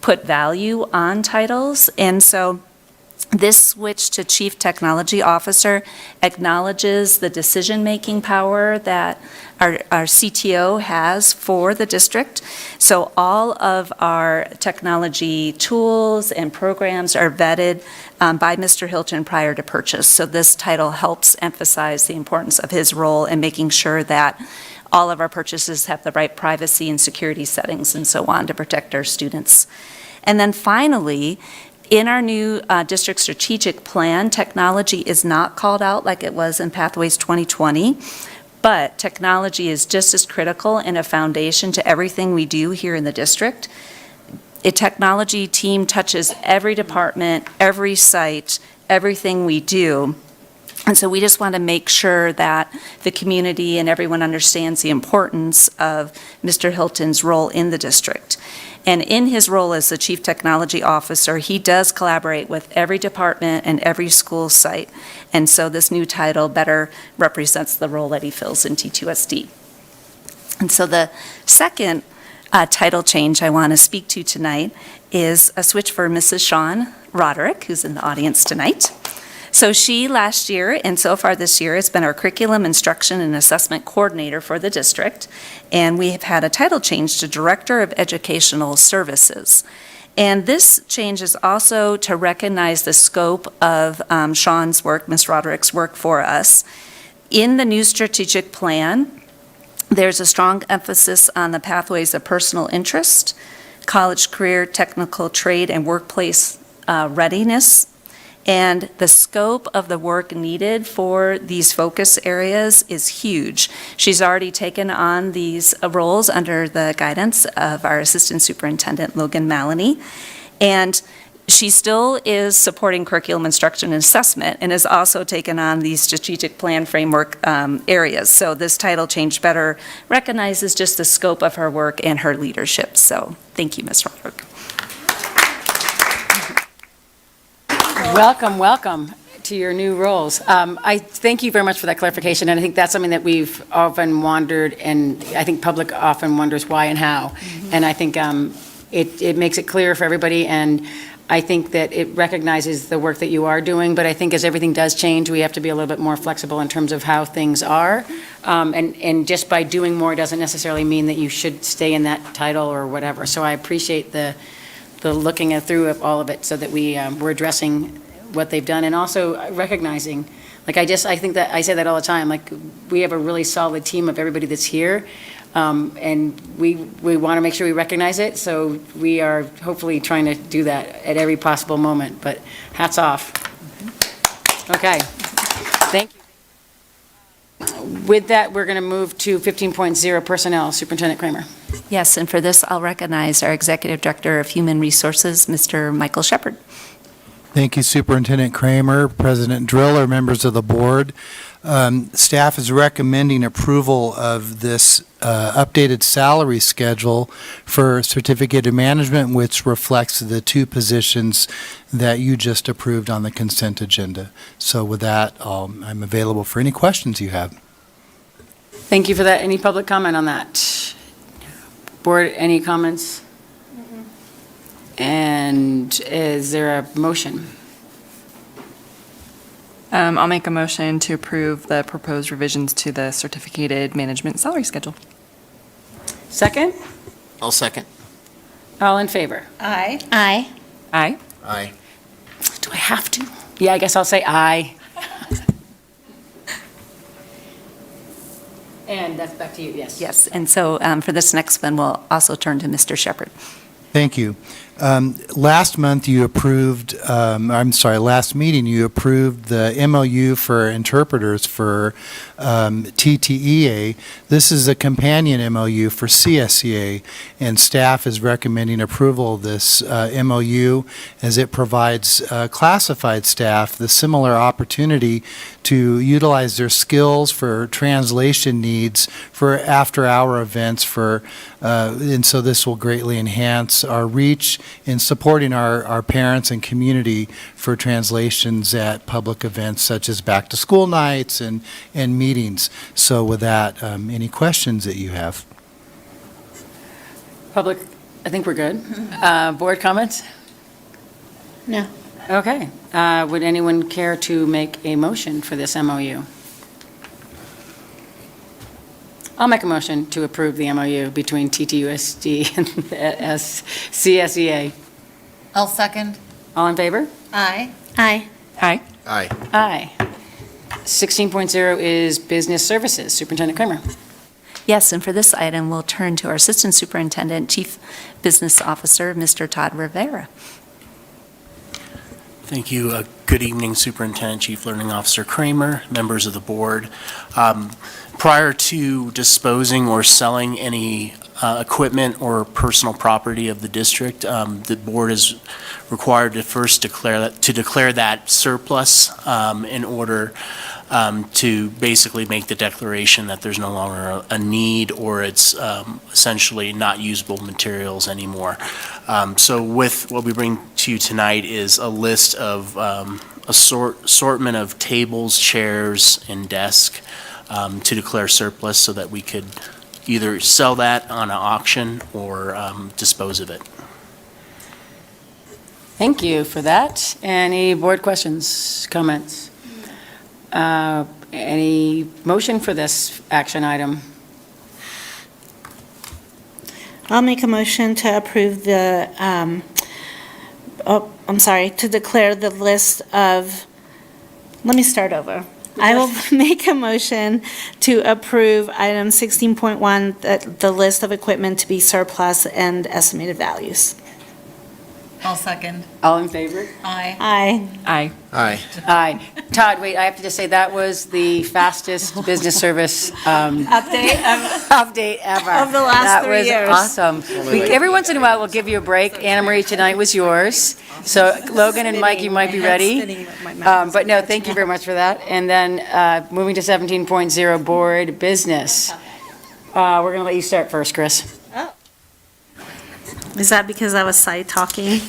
put value on titles. And so this switch to Chief Technology Officer acknowledges the decision-making power that our CTO has for the district. So all of our technology tools and programs are vetted by Mr. Hilton prior to purchase. So this title helps emphasize the importance of his role in making sure that all of our purchases have the right privacy and security settings and so on to protect our students. And then finally, in our new district strategic plan, technology is not called out like it was in Pathways 2020, but technology is just as critical and a foundation to everything we do here in the district. A technology team touches every department, every site, everything we do. And so we just want to make sure that the community and everyone understands the importance of Mr. Hilton's role in the district. And in his role as the Chief Technology Officer, he does collaborate with every department and every school site. And so this new title better represents the role that he fills in TTUSD. And so the second title change I want to speak to tonight is a switch for Mrs. Shawn Roderick, who's in the audience tonight. So she last year and so far this year has been our Curriculum Instruction and Assessment Coordinator for the district, and we have had a title change to Director of Educational Services. And this change is also to recognize the scope of Shawn's work, Ms. Roderick's work for us. In the new strategic plan, there's a strong emphasis on the pathways of personal interest, college, career, technical, trade, and workplace readiness. And the scope of the work needed for these focus areas is huge. She's already taken on these roles under the guidance of our Assistant Superintendent, Logan Maloney. And she still is supporting curriculum instruction and assessment and has also taken on these strategic plan framework areas. So this title change better recognizes just the scope of her work and her leadership. So thank you, Ms. Roderick. Welcome, welcome to your new roles. I thank you very much for that clarification, and I think that's something that we've often wondered, and I think public often wonders why and how. And I think it makes it clear for everybody, and I think that it recognizes the work that you are doing, but I think as everything does change, we have to be a little bit more flexible in terms of how things are. And just by doing more doesn't necessarily mean that you should stay in that title or whatever. So I appreciate the looking through of all of it so that we're addressing what they've done and also recognizing, like I think that I say that all the time, like we have a really solid team of everybody that's here, and we want to make sure we recognize it, so we are hopefully trying to do that at every possible moment, but hats off. Okay, thank you. With that, we're going to move to 15.0 personnel. Superintendent Kramer. Yes, and for this, I'll recognize our Executive Director of Human Resources, Mr. Michael Shepard. Thank you, Superintendent Kramer, President Driller, members of the board. Staff is recommending approval of this updated salary schedule for Certificate of Management, which reflects the 2 positions that you just approved on the consent agenda. So with that, I'm available for any questions you have. Thank you for that. Any public comment on that? Board, any comments? And is there a motion? I'll make a motion to approve the proposed revisions to the certificated management salary schedule. Second? I'll second. All in favor? Aye. Aye. Aye. Aye. Do I have to? Yeah, I guess I'll say aye. And that's back to you, yes. Yes, and so for this next one, we'll also turn to Mr. Shepherd. Thank you. Last meeting, you approved the MOU for interpreters for TTEA. This is a companion MOU for CSEA, and staff is recommending approval of this MOU as it provides classified staff the similar opportunity to utilize their skills for translation needs for after-hour events and so this will greatly enhance our reach in supporting our parents and community for translations at public events such as back-to-school nights and meetings. So with that, any questions that you have? Public, I think we're good. Board comments? No. Okay. Would anyone care to make a motion for this MOU? I'll make a motion to approve the MOU between TTUSD and CSEA. I'll second. All in favor? Aye. Aye. Aye. Aye. Aye. 16.0 is business services. Superintendent Kramer. Yes, and for this item, we'll turn to our Assistant Superintendent, Chief Business Officer, Mr. Todd Rivera. Thank you. Good evening, Superintendent, Chief Learning Officer Kramer, members of the board. Prior to disposing or selling any equipment or personal property of the district, the board is required to first declare that surplus in order to basically make the declaration that there's no longer a need or it's essentially not usable materials anymore. So with what we bring to you tonight is a list of assortment of tables, chairs, and desks to declare surplus so that we could either sell that on an auction or dispose of it. Thank you for that. Any board questions, comments? Any motion for this action item? I'll make a motion to approve to declare the list of, let me start over. I will make a motion to approve item 16.1, the list of equipment to be surplus and estimated values. I'll second. All in favor? Aye. Aye. Aye. Aye. Aye. Todd, wait, I have to just say, that was the fastest business service update ever. Of the last 3 years. That was awesome. Every once in a while, we'll give you a break. Anna Marie, tonight was yours. So Logan and Mike, you might be ready. But no, thank you very much for that. And then moving to 17.0, board business. We're going to let you start first, Chris. Is that because I was side talking?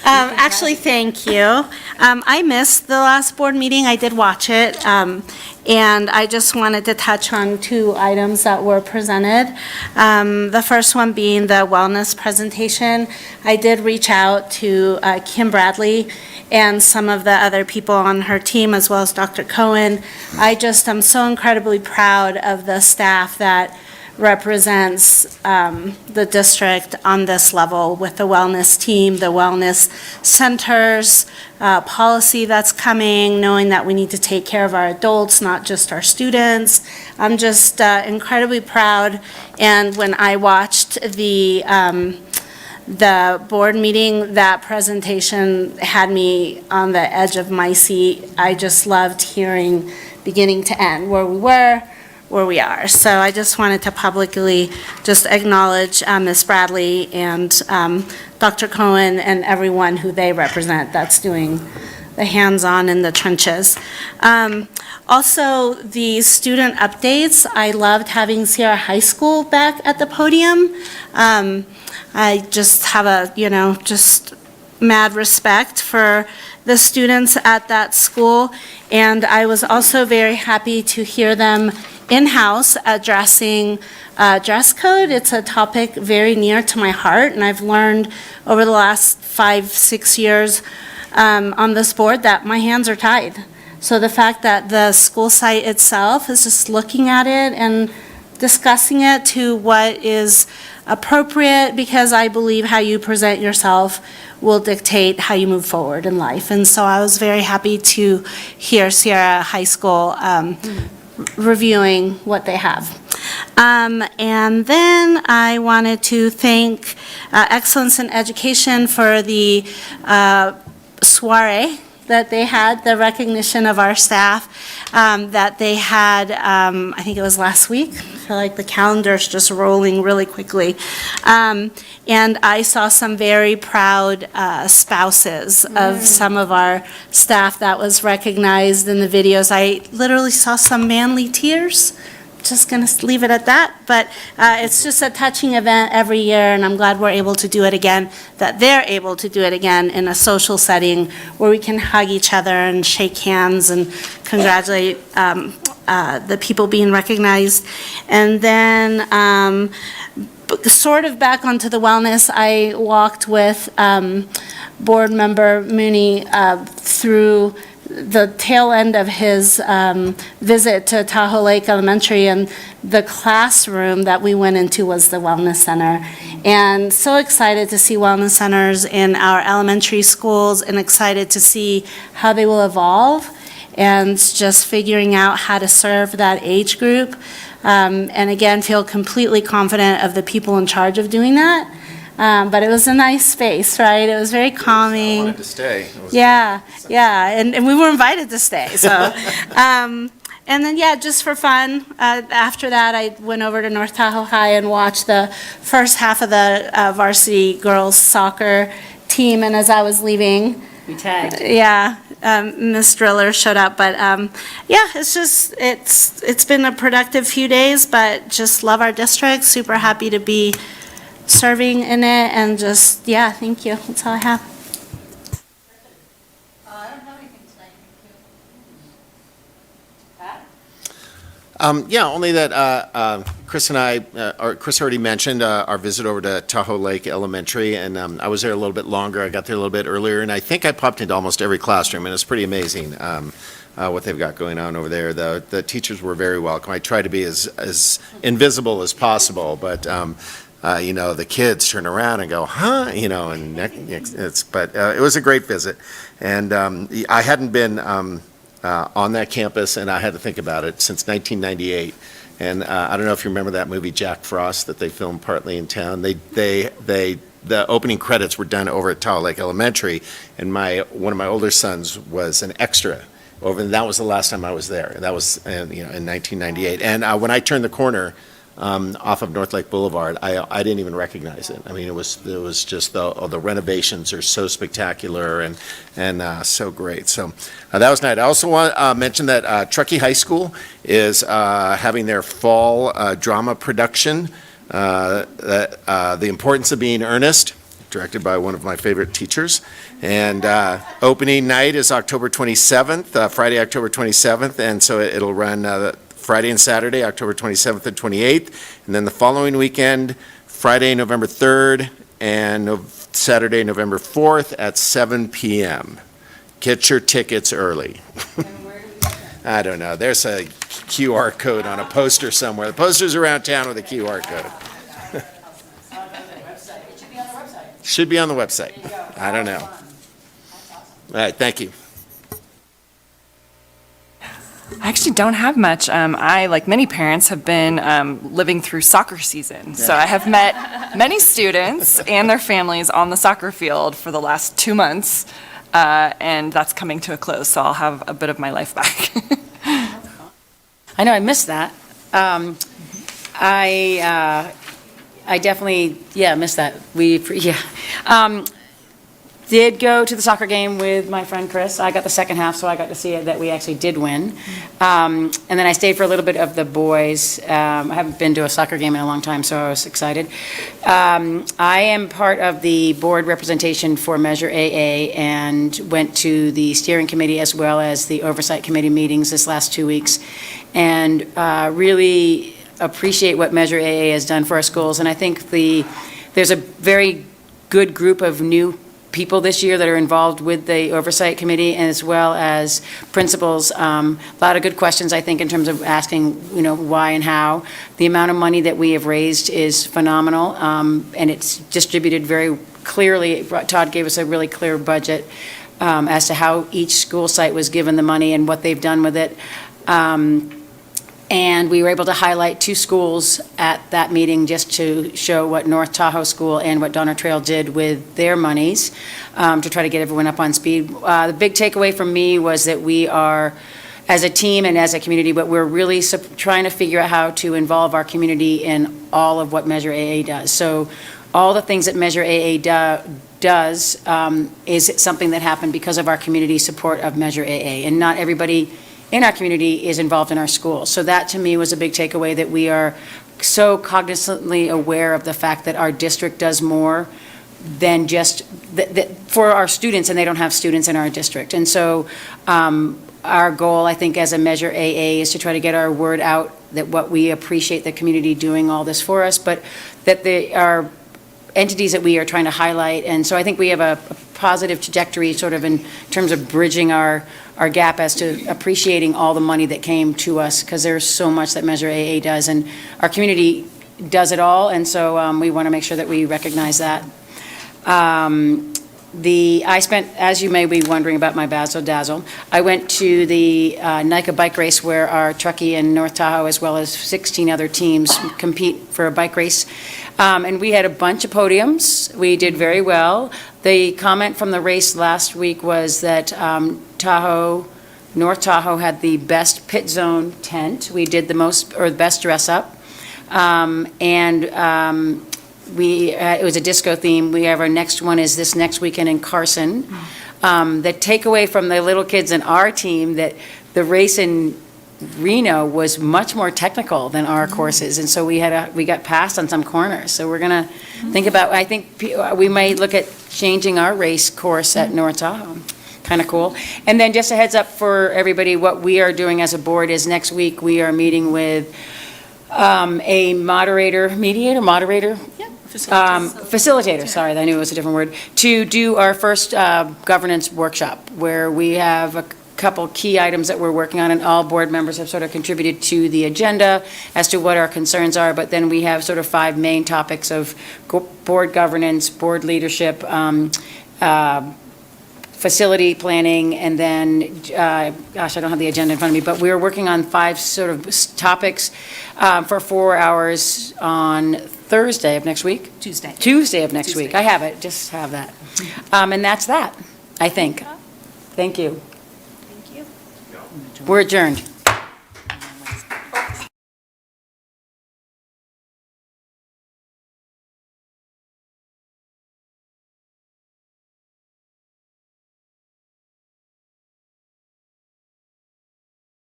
Actually, thank you. I missed the last board meeting. I did watch it. And I just wanted to touch on 2 items that were presented. The first one being the wellness presentation. I did reach out to Kim Bradley and some of the other people on her team, as well as Dr. Cohen. I just am so incredibly proud of the staff that represents the district on this level with the wellness team, the wellness centers, policy that's coming, knowing that we need to take care of our adults, not just our students. I'm just incredibly proud. And when I watched the board meeting, that presentation had me on the edge of my seat. I just loved hearing beginning to end where we were, where we are. So I just wanted to publicly just acknowledge Ms. Bradley and Dr. Cohen and everyone who they represent that's doing the hands-on in the trenches. Also, the student updates, I loved having Sierra High School back at the podium. I just have just mad respect for the students at that school. And I was also very happy to hear them in-house addressing dress code. It's a topic very near to my heart, and I've learned over the last 5-6 years on this board that my hands are tied. So the fact that the school site itself is just looking at it and discussing it to what is appropriate, because I believe how you present yourself will dictate how you move forward in life. And so I was very happy to hear Sierra High School reviewing what they have. And then I wanted to thank Excellence in Education for the soiree that they had, the recognition of our staff that they had, I think it was last week. I feel like the calendar's just rolling really quickly. And I saw some very proud spouses of some of our staff that was recognized in the videos. I literally saw some manly tears. Just going to leave it at that, but it's just a touching event every year, and I'm glad we're able to do it again, that they're able to do it again in a social setting where we can hug each other and shake hands and congratulate the people being recognized. And then sort of back onto the wellness, I walked with board member Mooney through the tail end of his visit to Tahoe Lake Elementary, and the classroom that we went into was the wellness center. And so excited to see wellness centers in our elementary schools, and excited to see how they will evolve, and just figuring out how to serve that age group. And again, feel completely confident of the people in charge of doing that. But it was a nice space, right? It was very calming. I wanted to stay. Yeah, and we were invited to stay, so. And then, yeah, just for fun, after that, I went over to North Tahoe High and watched the first half of the varsity girls soccer team, and as I was leaving. We tagged. Yeah, Miss Driller showed up, but yeah, it's just, it's been a productive few days, but just love our district, super happy to be serving in it, and just, yeah, thank you. That's all I have. Yeah, only that Chris and I, or Chris already mentioned our visit over to Tahoe Lake Elementary, and I was there a little bit longer. I got there a little bit earlier, and I think I popped into almost every classroom, and it's pretty amazing what they've got going on over there. The teachers were very welcome. I try to be as invisible as possible, but you know, the kids turn around and go, huh, you know, and but it was a great visit. And I hadn't been on that campus, and I had to think about it, since 1998. And I don't know if you remember that movie Jack Frost that they filmed partly in town. The opening credits were done over at Tahoe Lake Elementary, and one of my older sons was an extra over, and that was the last time I was there. That was you know, in 1998. And when I turned the corner off of North Lake Boulevard, I didn't even recognize it. I mean, it was just the renovations are so spectacular and so great. So that was nice. I also want to mention that Truckee High School is having their fall drama production, The Importance of Being Earnest, directed by one of my favorite teachers. And opening night is October 27th, Friday, October 27th, and so it'll run Friday and Saturday, October 27th and 28th, and then the following weekend, Friday, November 3rd, and Saturday, November 4th at 7 p.m. Get your tickets early. I don't know. There's a QR code on a poster somewhere. The poster's around town with a QR code. Should be on the website. I don't know. All right, thank you. I actually don't have much. I, like many parents, have been living through soccer season. So I have met many students and their families on the soccer field for the last 2 months, and that's coming to a close, so I'll have a bit of my life back. I know I missed that. I definitely, missed that. Did go to the soccer game with my friend Chris. I got the second half, so I got to see it, that we actually did win. And then I stayed for a little bit of the boys. I haven't been to a soccer game in a long time, so I was excited. I am part of the board representation for Measure AA, and went to the steering committee as well as the oversight committee meetings this last 2 weeks, and really appreciate what Measure AA has done for our schools. And I think there's a very good group of new people this year that are involved with the Oversight Committee, as well as principals. A lot of good questions, I think, in terms of asking, why and how. The amount of money that we have raised is phenomenal, and it's distributed very clearly. Todd gave us a really clear budget as to how each school site was given the money and what they've done with it. And we were able to highlight 2 schools at that meeting just to show what North Tahoe School and what Donner Trail did with their monies, to try to get everyone up on speed. The big takeaway from me was that we are, as a team and as a community, but we're really trying to figure out how to involve our community in all of what Measure AA does. So all the things that Measure AA does is something that happened because of our community support of Measure AA. And not everybody in our community is involved in our schools. So that, to me, was a big takeaway, that we are so cognizantly aware of the fact that our district does more than just for our students, and they don't have students in our district. And so our goal, I think, as a Measure AA is to try to get our word out that what we appreciate the community doing all this for us, but that they are entities that we are trying to highlight. And so I think we have a positive trajectory sort of in terms of bridging our gap as to appreciating all the money that came to us, because there's so much that Measure AA does, and our community does it all, and so we want to make sure that we recognize that. I spent, as you may be wondering about my Bazzle Dazzle, I went to the NICA bike race where our Truckee and North Tahoe, as well as 16 other teams, compete for a bike race. And we had a bunch of podiums. We did very well. The comment from the race last week was that North Tahoe had the best pit zone tent. We did the best dress up. It was a disco theme. We have our next one is this next weekend in Carson. The takeaway from the little kids in our team that the race in Reno was much more technical than our courses, and so we got passed on some corners. So we're gonna think about. I think we may look at changing our race course at North Tahoe. Kind of cool. And then just a heads up for everybody, what we are doing as a board is next week we are meeting with a moderator. Facilitator, sorry, I knew it was a different word, to do our first governance workshop, where we have a couple key items that we're working on, and all board members have sort of contributed to the agenda as to what our concerns are, but then we have sort of 5 main topics of board governance, board leadership, facility planning, and then, gosh, I don't have the agenda in front of me, but we are working on 5 sort of topics for 4 hours on Thursday of next week? Tuesday of next week. I have it, just have that. And that's that, I think. Thank you. Thank you. We're adjourned.